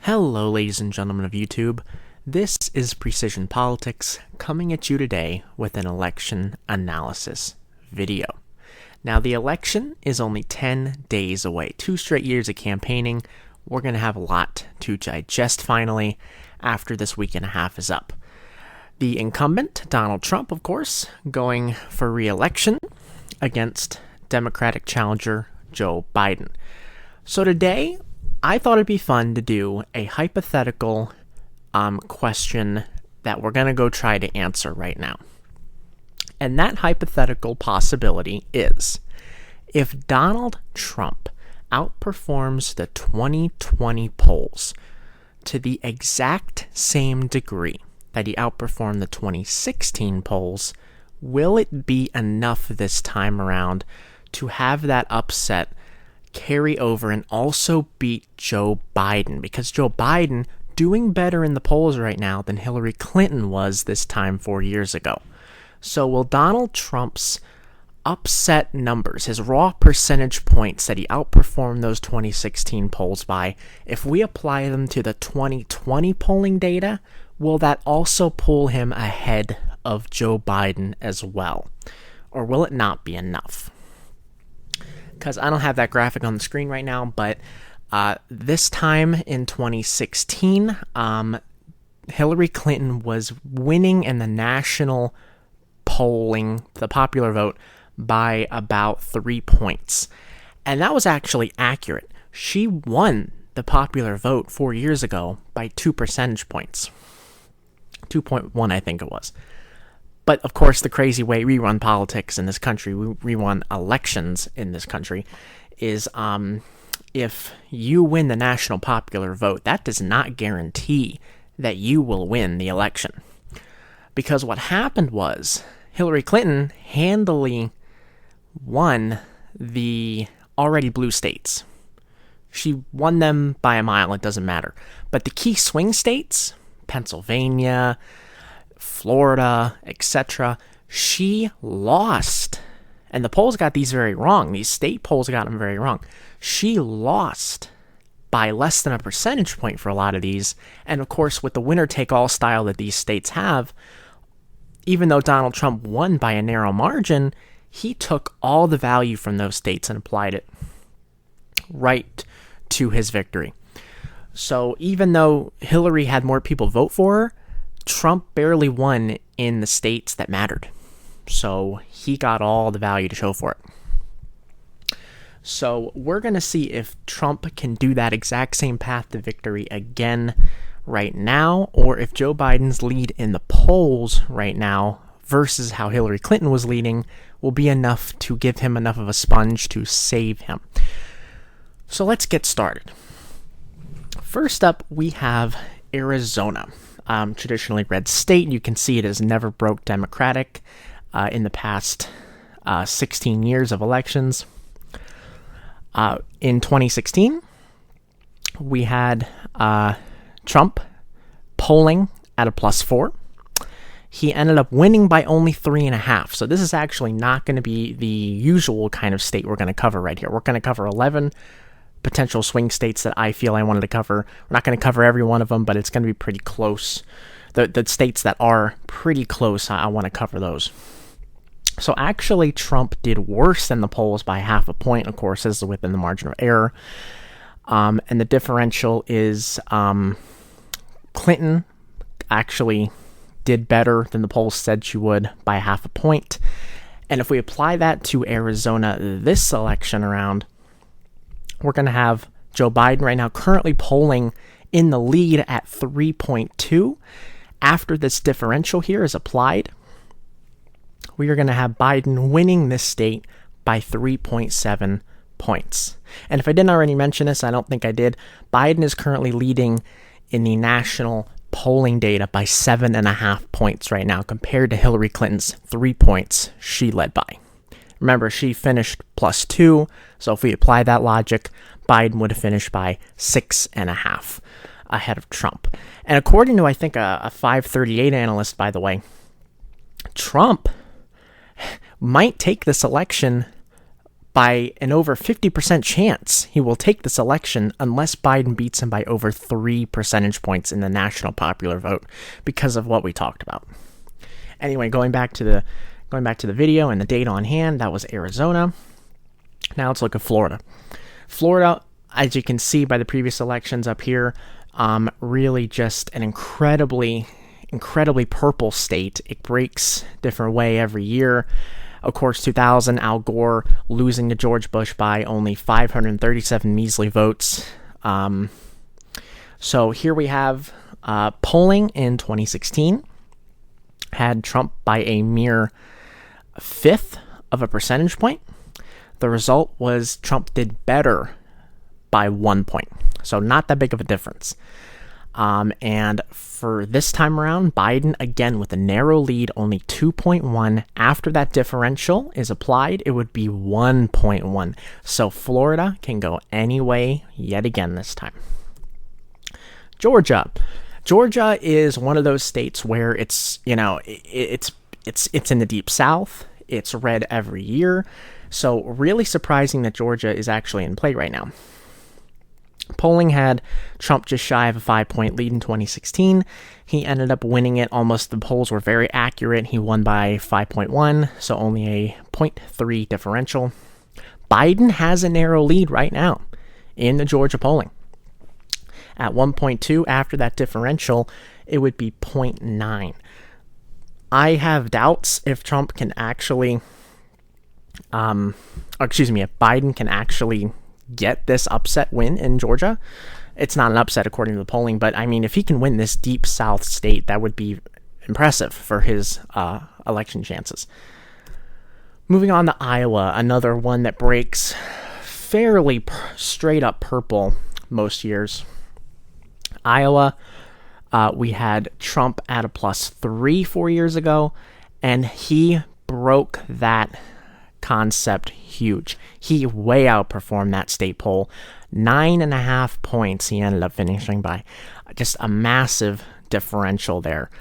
Hello, ladies and gentlemen of YouTube. This is Precision Politics coming at you today with an election analysis video. Now, the election is only 10 days away. 2 straight years of campaigning. We're going to have a lot to digest finally after this week and a half is up. The incumbent, Donald Trump, of course, going for re-election against Democratic challenger Joe Biden. So today, I thought it'd be fun to do a hypothetical question that we're going to go try to answer right now. And that hypothetical possibility is, if Donald Trump outperforms the 2020 polls to the exact same degree that he outperformed the 2016 polls, will it be enough this time around to have that upset carry over and also beat Joe Biden? Because Joe Biden doing better in the polls right now than Hillary Clinton was this time 4 years ago. So will Donald Trump's upset numbers, his raw percentage points that he outperformed those 2016 polls by, if we apply them to the 2020 polling data, will that also pull him ahead of Joe Biden as well? Or will it not be enough? Because I don't have that graphic on the screen right now, but this time in 2016, Hillary Clinton was winning in the national polling, the popular vote, by about 3 points. And that was actually accurate. She won the popular vote 4 years ago by 2 percentage points. 2.1, I think it was. But, of course, the crazy way we run politics in this country, we run elections in this country, is if you win the national popular vote, that does not guarantee that you will win the election. Because what happened was Hillary Clinton handily won the already blue states. She won them by a mile, it doesn't matter. But the key swing states, Pennsylvania, Florida, etc., she lost. And the polls got these very wrong. These state polls got them very wrong. She lost by less than a percentage point for a lot of these. And of course, with the winner-take-all style that these states have, even though Donald Trump won by a narrow margin, he took all the value from those states and applied it right to his victory. So even though Hillary had more people vote for her, Trump barely won in the states that mattered. So he got all the value to show for it. So we're going to see if Trump can do that exact same path to victory again right now, or if Joe Biden's lead in the polls right now versus how Hillary Clinton was leading will be enough to give him enough of a sponge to save him. So let's get started. First up, we have Arizona. Traditionally red state. You can see it has never broke Democratic in the past 16 years of elections. In 2016, we had Trump polling at a +4. He ended up winning by only 3.5. So this is actually not going to be the usual kind of state we're going to cover right here. We're going to cover 11 potential swing states that I feel I wanted to cover. We're not going to cover every one of them, but it's going to be pretty close. The states that are pretty close, I want to cover those. So actually, Trump did worse than the polls by 0.5 point. Of course, this is within the margin of error. And the differential is Clinton actually did better than the polls said she would by 0.5 point. And if we apply that to Arizona this election around, we're going to have Joe Biden right now currently polling in the lead at 3.2. After this differential here is applied, we are going to have Biden winning this state by 3.7 points. And if I didn't already mention this, I don't think I did, Biden is currently leading in the national polling data by 7.5 points right now compared to Hillary Clinton's 3 points she led by. Remember, she finished +2, so if we apply that logic, Biden would have finished by 6.5 ahead of Trump. And according to, I think, a 538 analyst, by the way, Trump might take this election by an over 50% chance he will take this election unless Biden beats him by over 3 percentage points in the national popular vote because of what we talked about. Anyway, going back to the video and the data on hand, that was Arizona. Now let's look at Florida. Florida, as you can see by the previous elections up here, really just an incredibly purple state. It breaks different way every year. Of course, 2000, Al Gore losing to George Bush by only 537 measly votes. So here we have polling in 2016 had Trump by a mere 1/5 of a percentage point. The result was Trump did better by 1 point. So not that big of a difference. And for this time around, Biden, again, with a narrow lead, only 2.1. After that differential is applied, it would be 1.1. So Florida can go any way yet again this time. Georgia. Georgia is one of those states where it's in the deep South. It's red every year. So really surprising that Georgia is actually in play right now. Polling had Trump just shy of a 5-point lead in 2016. He ended up winning it almost. The polls were very accurate. He won by 5.1, so only a 0.3 differential. Biden has a narrow lead right now in the Georgia polling. At 1.2, after that differential, it would be 0.9. I have doubts if Trump can actually, if Biden can actually get this upset win in Georgia. It's not an upset according to the polling, but I mean, if he can win this deep South state, that would be impressive for his election chances. Moving on to Iowa, another one that breaks fairly straight up purple most years. Iowa, we had Trump at a +3 4 years ago, and he broke that concept huge. He way outperformed that state poll. 9.5 points he ended up finishing by. Just a massive differential there.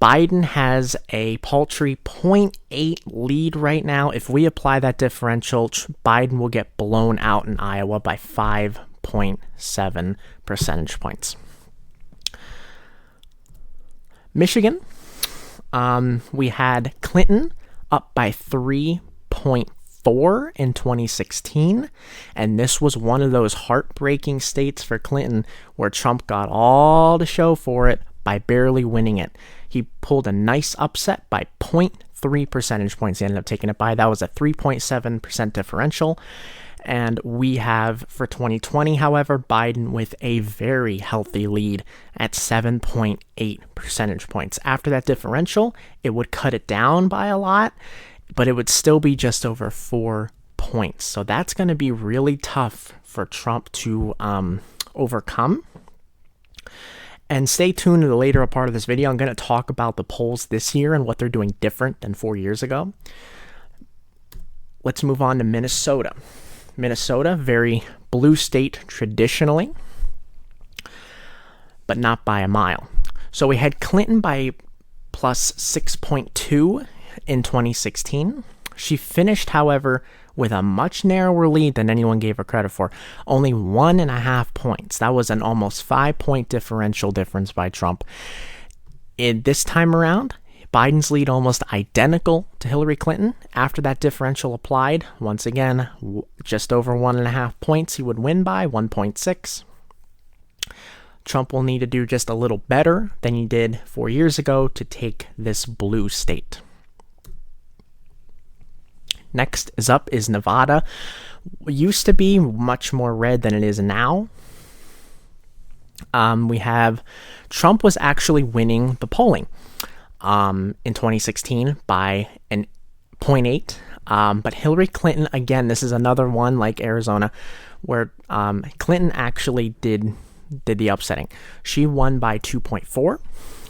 Biden has a paltry 0.8 lead right now. If we apply that differential, Biden will get blown out in Iowa by 5.7 percentage points. Michigan, we had Clinton up by 3.4 in 2016, and this was one of those heartbreaking states for Clinton where Trump got all the show for it by barely winning it. He pulled a nice upset by 0.3 percentage points. He ended up taking it by. That was a 3.7% differential. And we have, for 2020, however, Biden with a very healthy lead at 7.8 percentage points. After that differential, it would cut it down by a lot, but it would still be just over 4 points. So that's going to be really tough for Trump to overcome. And stay tuned to the later part of this video. I'm going to talk about the polls this year and what they're doing different than 4 years ago. Let's move on to Minnesota. Minnesota, very blue state traditionally, but not by a mile. So we had Clinton by +6.2 in 2016. She finished, however, with a much narrower lead than anyone gave her credit for. Only 1.5 points. That was an almost 5-point differential difference by Trump. This time around, Biden's lead almost identical to Hillary Clinton. After that differential applied, once again, just over 1.5 points he would win by, 1.6. Trump will need to do just a little better than he did 4 years ago to take this blue state. Next is Nevada. It used to be much more red than it is now. We have Trump was actually winning the polling in 2016 by an 0.8. But Hillary Clinton, again, this is another one like Arizona, where Clinton actually did the upsetting. She won by 2.4.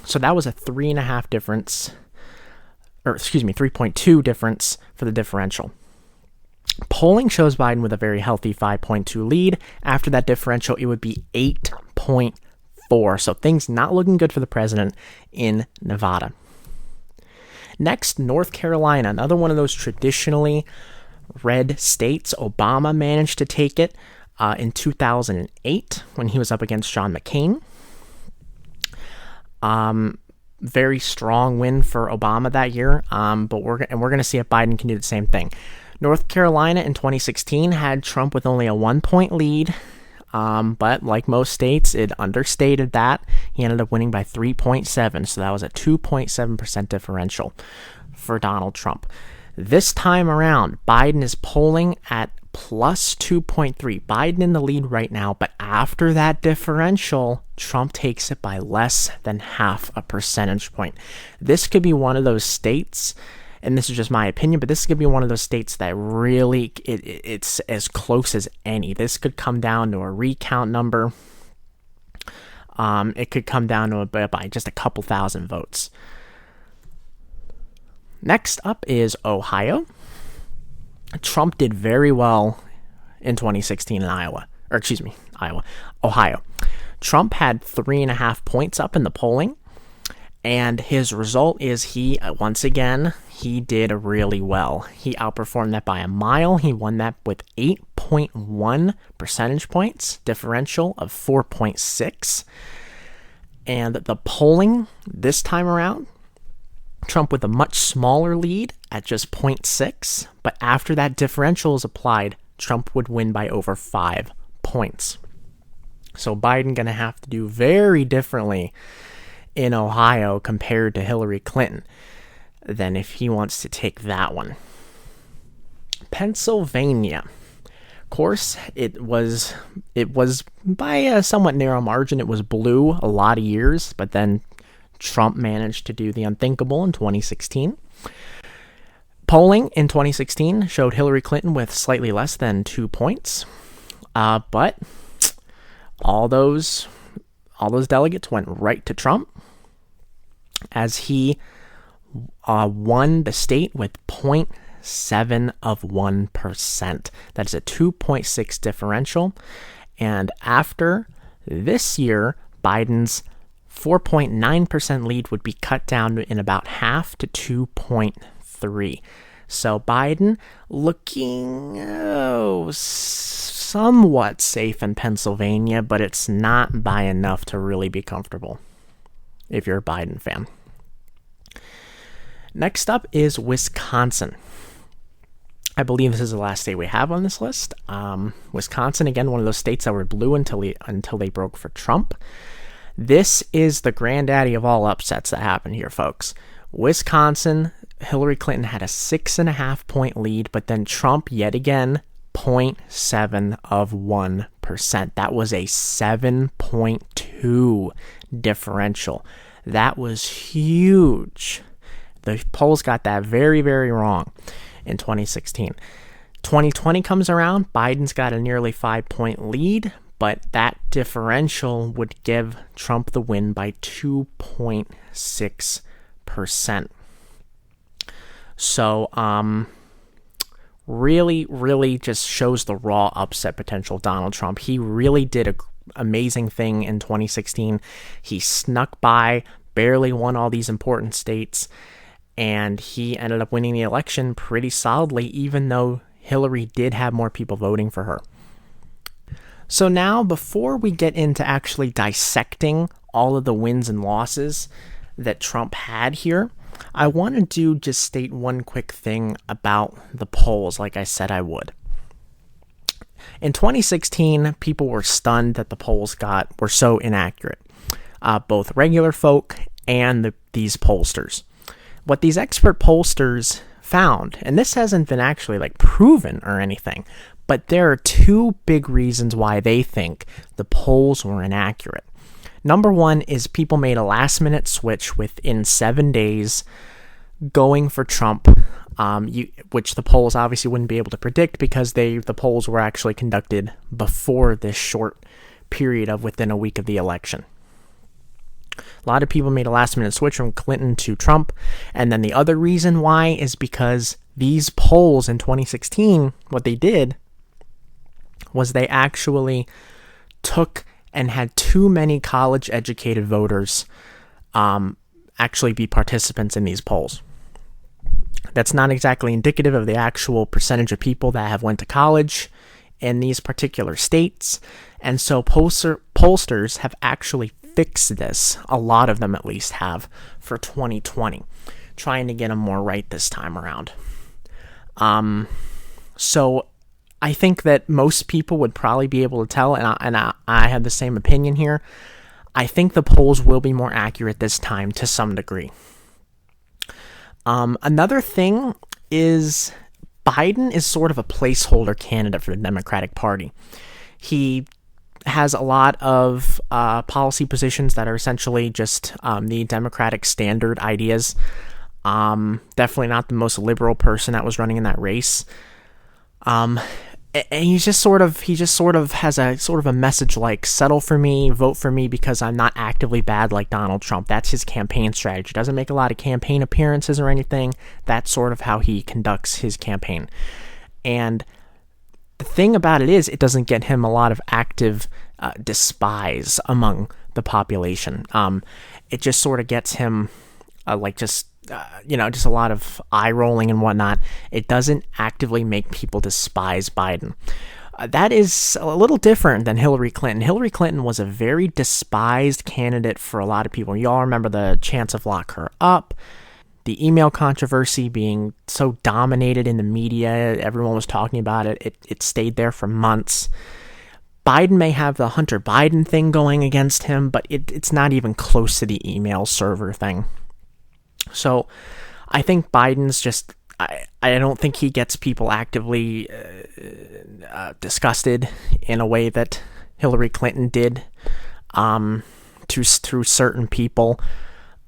So that was a 3.5 difference, 3.2 difference for the differential. Polling shows Biden with a very healthy 5.2 lead. After that differential, it would be 8.4. So things not looking good for the president in Nevada. Next, North Carolina, another one of those traditionally red states. Obama managed to take it in 2008 when he was up against John McCain. Very strong win for Obama that year, but we're going to see if Biden can do the same thing. North Carolina in 2016 had Trump with only a 1-point lead, but like most states, it understated that. He ended up winning by 3.7, so that was a 2.7% differential for Donald Trump. This time around, Biden is polling at plus 2.3. Biden in the lead right now, but after that differential, Trump takes it by less than half a percentage point. This could be one of those states, and this is just my opinion, but this could be one of those states that really, it's as close as any. This could come down to a recount number. It could come down to by just a couple thousand votes. Next up is Ohio. Trump did very well in 2016 in Ohio. Trump had 3.5 points up in the polling, and his result is he did really well. He outperformed that by a mile. He won that with 8.1 percentage points, differential of 4.6. And the polling this time around, Trump with a much smaller lead at just 0.6, but after that differential is applied, Trump would win by over 5 points. So Biden going to have to do very differently in Ohio compared to Hillary Clinton than if he wants to take that one. Pennsylvania. Of course, it was by a somewhat narrow margin. It was blue a lot of years, but then Trump managed to do the unthinkable in 2016. Polling in 2016 showed Hillary Clinton with slightly less than 2 points, but all those delegates went right to Trump as he won the state with 0.7%. That is a 2.6 differential, and after this year, Biden's 4.9% lead would be cut down in about half to 2.3. So Biden looking somewhat safe in Pennsylvania, but it's not by enough to really be comfortable if you're a Biden fan. Next up is Wisconsin. I believe this is the last state we have on this list. Wisconsin, again, one of those states that were blue until they broke for Trump. This is the granddaddy of all upsets that happened here, folks. Wisconsin, Hillary Clinton had a 6.5 point lead, but then Trump, yet again, 0.7%. That was a 7.2 differential. That was huge. The polls got that very, very wrong in 2016. 2020 comes around, Biden's got a nearly 5-point lead, but that differential would give Trump the win by 2.6%. So, really just shows the raw upset potential of Donald Trump. He really did an amazing thing in 2016. He snuck by, barely won all these important states, and he ended up winning the election pretty solidly, even though Hillary did have more people voting for her. So now, before we get into actually dissecting all of the wins and losses that Trump had here, I want to just state one quick thing about the polls, like I said I would. In 2016, people were stunned that the polls were so inaccurate, both regular folk and these pollsters. What these expert pollsters found, and this hasn't been actually proven or anything, but there are two big reasons why they think the polls were inaccurate. Number one is people made a last-minute switch within 7 days going for Trump, which the polls obviously wouldn't be able to predict because the polls were actually conducted before this short period of within a week of the election. A lot of people made a last-minute switch from Clinton to Trump, and then the other reason why is because these polls in 2016, what they did was they actually took and had too many college-educated voters actually be participants in these polls. That's not exactly indicative of the actual percentage of people that have went to college in these particular states. And so pollsters have actually fixed this, a lot of them at least have, for 2020, trying to get them more right this time around. So I think that most people would probably be able to tell, and I have the same opinion here. I think the polls will be more accurate this time to some degree. Another thing is Biden is sort of a placeholder candidate for the Democratic Party. He has a lot of policy positions that are essentially just the Democratic standard ideas. Definitely not the most liberal person that was running in that race. And he just sort of has a sort of a message like, settle for me, vote for me because I'm not actively bad like Donald Trump. That's his campaign strategy. Doesn't make a lot of campaign appearances or anything. That's sort of how he conducts his campaign. And the thing about it is, it doesn't get him a lot of active despise among the population. It just sort of gets him just a lot of eye rolling and whatnot. It doesn't actively make people despise Biden. That is a little different than Hillary Clinton. Hillary Clinton was a very despised candidate for a lot of people. You all remember the chance of lock her up, the email controversy being so dominated in the media. Everyone was talking about it. It stayed there for months. Biden may have the Hunter Biden thing going against him, but it's not even close to the email server thing. So I think Biden's just, I don't think he gets people actively disgusted in a way that Hillary Clinton did through certain people.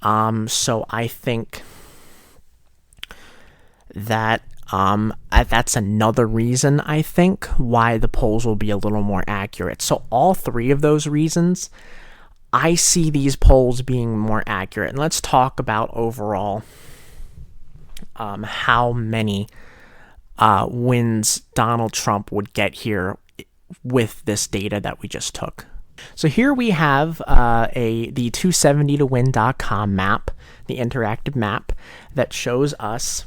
So I think that that's another reason, I think, why the polls will be a little more accurate. So all three of those reasons, I see these polls being more accurate. And let's talk about overall how many wins Donald Trump would get here with this data that we just took. So here we have the 270towin.com map, the interactive map that shows us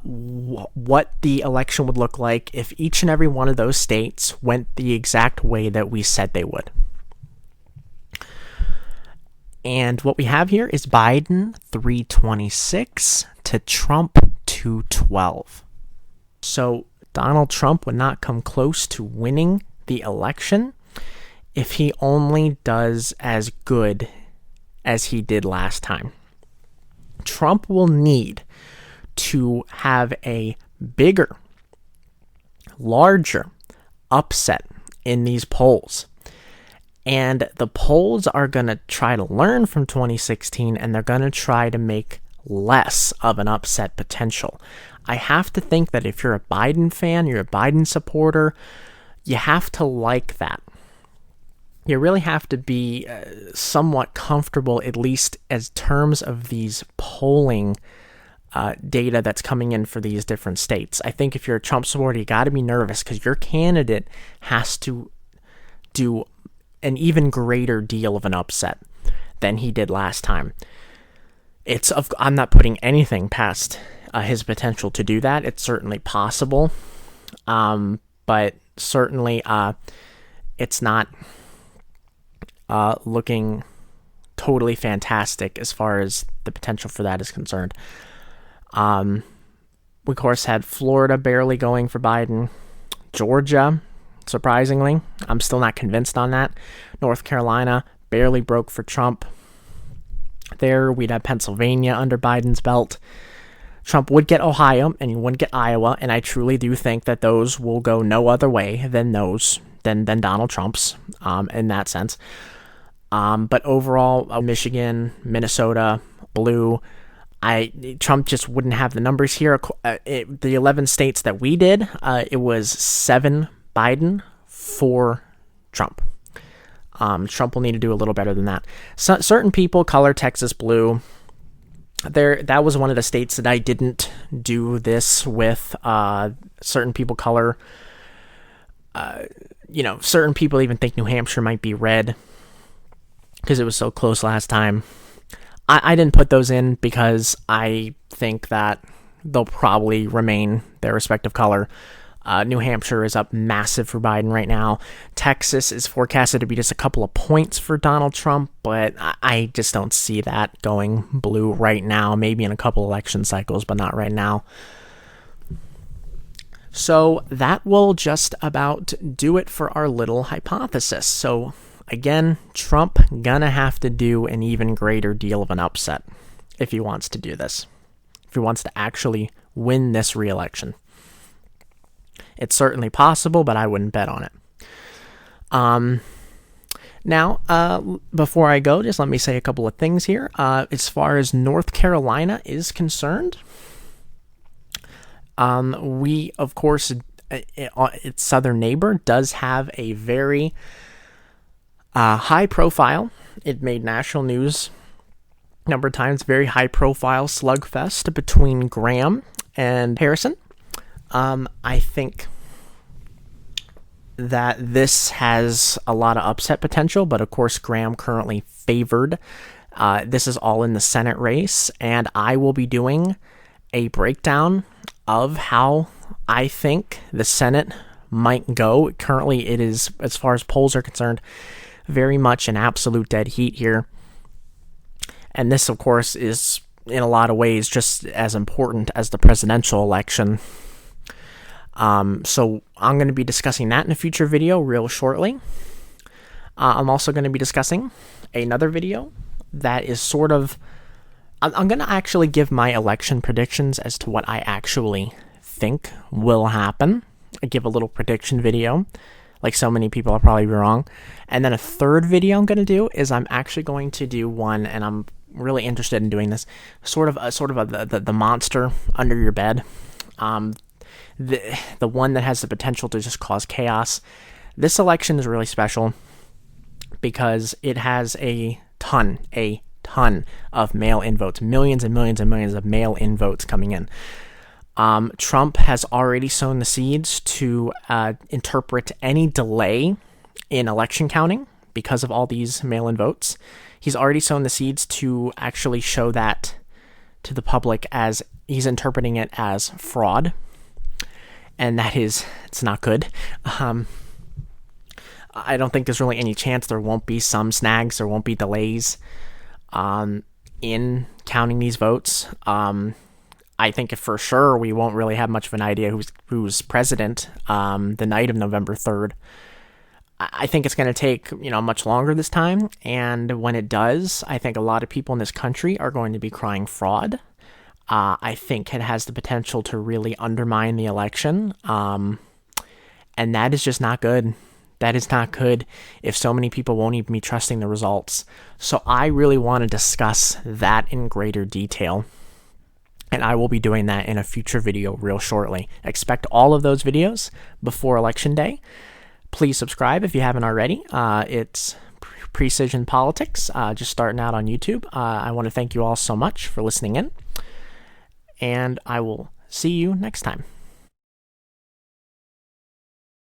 what the election would look like if each and every one of those states went the exact way that we said they would. And what we have here is Biden 326 to Trump 212. So Donald Trump would not come close to winning the election if he only does as good as he did last time. Trump will need to have a bigger, larger upset in these polls. And the polls are going to try to learn from 2016, and they're going to try to make less of an upset potential. I have to think that if you're a Biden fan, you're a Biden supporter, you have to like that. You really have to be somewhat comfortable, at least as terms of these polling data that's coming in for these different states. I think if you're a Trump supporter, you got to be nervous because your candidate has to do an even greater deal of an upset than he did last time. I'm not putting anything past his potential to do that. It's certainly possible, but certainly it's not looking totally fantastic as far as the potential for that is concerned. We, of course, had Florida barely going for Biden. Georgia, surprisingly, I'm still not convinced on that. North Carolina barely broke for Trump. There, we'd have Pennsylvania under Biden's belt. Trump would get Ohio, and he wouldn't get Iowa, and I truly do think that those will go no other way than Donald Trump's, in that sense. But overall, Michigan, Minnesota, blue. Trump just wouldn't have the numbers here. The 11 states that we did, it was 7 Biden, 4 Trump. Trump will need to do a little better than that. Certain people color Texas blue. That was one of the states that I didn't do this with. Certain people color. Certain people even think New Hampshire might be red because it was so close last time. I didn't put those in because I think that they'll probably remain their respective color. New Hampshire is up massive for Biden right now. Texas is forecasted to be just a couple of points for Donald Trump, but I just don't see that going blue right now. Maybe in a couple election cycles, but not right now. So that will just about do it for our little hypothesis. So again, Trump gonna have to do an even greater deal of an upset if he wants to do this. If he wants to actually win this re-election. It's certainly possible, but I wouldn't bet on it. Now, before I go, just let me say a couple of things here. As far as North Carolina is concerned, we, of course, its southern neighbor does have a very high profile. It made national news a number of times. Very high profile slugfest between Graham and Harrison. I think that this has a lot of upset potential, but of course Graham currently favored. This is all in the Senate race, and I will be doing a breakdown of how I think the Senate might go. Currently it is, as far as polls are concerned, very much an absolute dead heat here. And this, of course, is in a lot of ways just as important as the presidential election. So I'm going to be discussing that in a future video real shortly. I'm also going to be discussing another video that is sort of... I'm going to actually give my election predictions as to what I actually think will happen. I give a little prediction video. Like so many people, I'll probably be wrong. And then a third video I'm going to do is I'm actually going to do one, and I'm really interested in doing this, sort of the monster under your bed. The one that has the potential to just cause chaos. This election is really special because it has a ton of mail-in votes, millions and millions and millions of mail-in votes coming in. Trump has already sown the seeds to interpret any delay in election counting because of all these mail-in votes. He's already sown the seeds to actually show that to the public as he's interpreting it as fraud. And that is, it's not good. I don't think there's really any chance there won't be some snags, there won't be delays in counting these votes. I think for sure we won't really have much of an idea who's president the night of November 3rd. I think it's going to take, much longer this time. And when it does, I think a lot of people in this country are going to be crying fraud. I think it has the potential to really undermine the election. And that is just not good. That is not good if so many people won't even be trusting the results. So I really want to discuss that in greater detail. And I will be doing that in a future video real shortly. Expect all of those videos before Election Day. Please subscribe if you haven't already. It's Precision Politics, just starting out on YouTube. I want to thank you all so much for listening in. And I will see you next time.